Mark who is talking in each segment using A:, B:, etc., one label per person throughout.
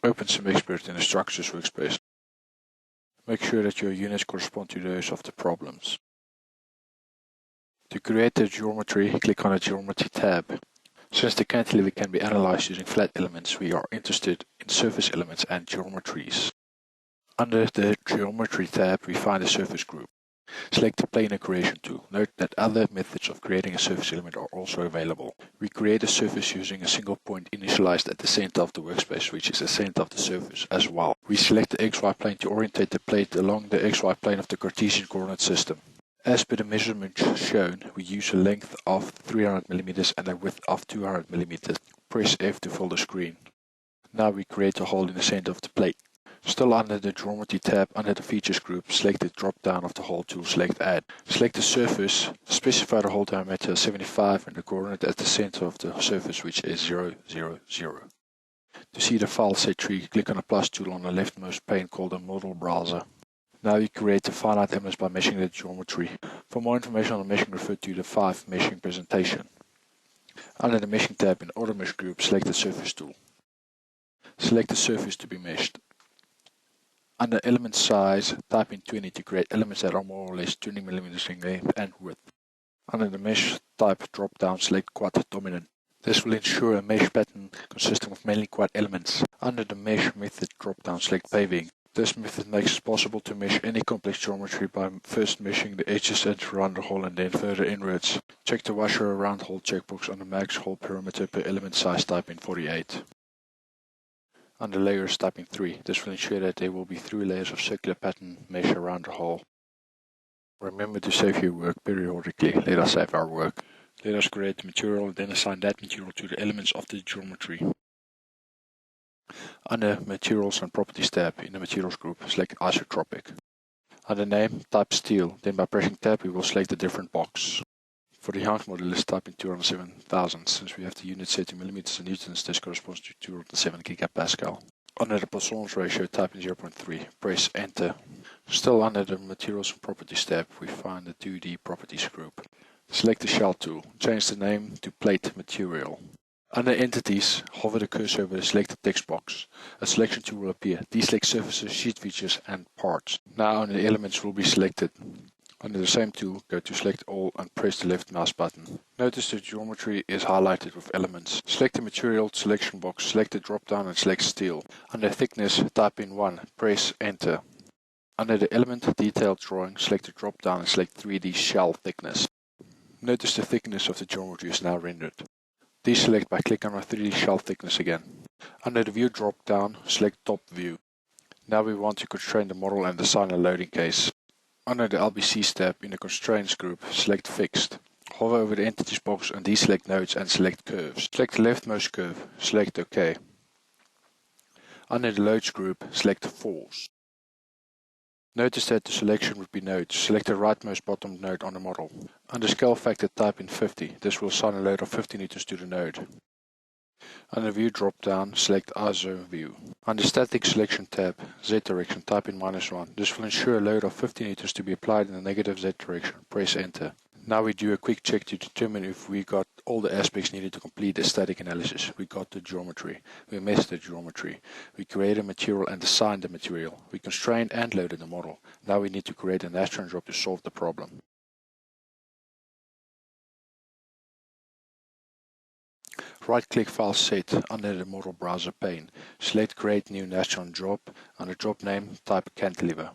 A: Open SimExpert in the Structures workspace. Make sure that your units correspond to those of the problems. To create the geometry, click on the Geometry tab. Since the cantilever can be analyzed using flat elements, we are interested in surface elements and geometries. Under the Geometry tab, we find the Surface group. Select the Planar Creation tool. Note that other methods of creating a surface element are also available. We create a surface using a single point initialized at the center of the workspace, which is the center of the surface as well. We select the XY plane to orientate the plate along the XY plane of the Cartesian coordinate system. As per the measurements shown, we use a length of 300 mm and a width of 200 mm. Press F to fill the screen. Now we create a hole in the center of the plate. Still under the Geometry tab, under the Features group, select the drop-down of the hole tool, select Add. Select the surface, specify the hole diameter as 75 and the coordinate at the center of the surface, which is 0, 0, 0. To see the file set tree, click on the plus tool on the leftmost pane called the Model Browser. Now you create the finite elements by meshing the geometry. For more information on the meshing, refer to the 5 meshing presentation. Under the Meshing tab in the Auto Mesh group, select the Surface tool. Select the surface to be meshed. Under Element Size, type in 20 to create elements that are more or less 20 mm in length and width. Under the Mesh Type drop-down, select Quad Dominant. This will ensure a mesh pattern consisting of mainly quad elements. Under the Mesh Method drop-down, select Paving. This method makes it possible to mesh any complex geometry by first meshing the edges around the hole and then further inwards. Check the washer around hole checkbox on the max hole perimeter per element size, type in 48. Under Layers, type in 3. This will ensure that there will be 3 layers of circular pattern mesh around the hole. Remember to save your work periodically. Let us save our work. Let us create the material and then assign that material to the elements of the geometry. Under Materials and Properties tab in the Materials group, select Isotropic. Under Name, type Steel. Then by pressing Tab, we will select the different box. For the Young's modulus, type in 207,000. Since we have the unit set in millimeters and newtons, this corresponds to 207 gigapascal. Under the Poisson's ratio, type in 0.3. Press Enter. Still under the Materials and Properties tab, we find the 2D Properties group. Select the Shell tool. Change the name to Plate Material. Under Entities, hover the cursor over the selected text box. A selection tool will appear. Deselect surfaces, sheet features, and parts. Now the elements will be selected. Under the same tool, go to Select All and press the left mouse button. Notice the geometry is highlighted with elements. Select the Material selection box, select the drop-down and select Steel. Under Thickness, type in 1. Press Enter. Under the Element Detailed Drawing, select the drop-down and select 3D Shell Thickness. Notice the thickness of the geometry is now rendered. Deselect by clicking on 3D Shell Thickness again. Under the View drop-down, select Top View. Now we want to constrain the model and assign a loading case. Under the LBCs tab in the Constraints group, select Fixed. Hover over the Entities box and deselect Nodes and select Curves. Select the leftmost curve, select OK. Under the Loads group, select Force. Notice that the selection would be nodes. Select the rightmost bottom node on the model. Under Scale Factor, type in 50. This will assign a load of 50 newtons to the node. Under View drop-down, select ISO View. Under Static Selection tab, Z direction, type in -1. This will ensure a load of 50 newtons to be applied in the negative Z direction. Press Enter. Now we do a quick check to determine if we got all the aspects needed to complete the static analysis. We got the geometry. We meshed the geometry. We created a material and assigned the material. We constrained and loaded the model. Now we need to create a Nastran job to solve the problem. Right-click File Set under the Model Browser pane. Select Create New Nastran Job. Under Job Name, type Cantilever.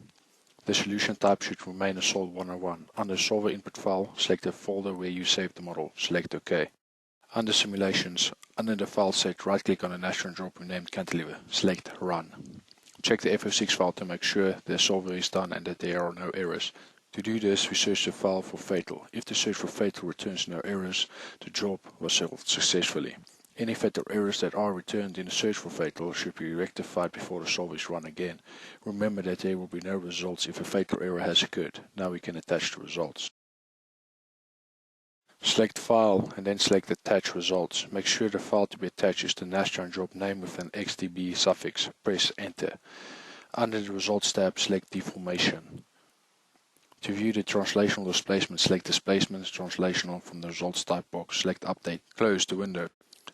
A: The solution type should remain a Solve 101. Under Solver Input File, select the folder where you saved the model. Select OK. Under Simulations, under the file set, right-click on the Nastran job renamed Cantilever. Select Run. Check the FF6 file to make sure the solver is done and that there are no errors. To do this, we search the file for Fatal. If the search for Fatal returns no errors, the job was solved successfully. Any fatal errors that are returned in the search for Fatal should be rectified before the solver is run again. Remember that there will be no results if a fatal error has occurred. Now we can attach the results. Select File and then select Attach Results. Make sure the file to be attached is the Nastran job name with an XDB suffix. Press Enter. Under the Results tab, select Deformation. To view the translational displacement, select Displacements Translational from the Results type box. Select Update. Close the window.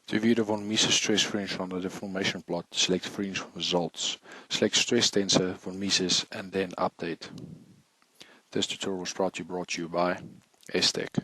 A: To view the von Mises stress fringe on the deformation plot, select Fringe Results. Select Stress Tensor von Mises and then Update. This tutorial was brought to you by STEC.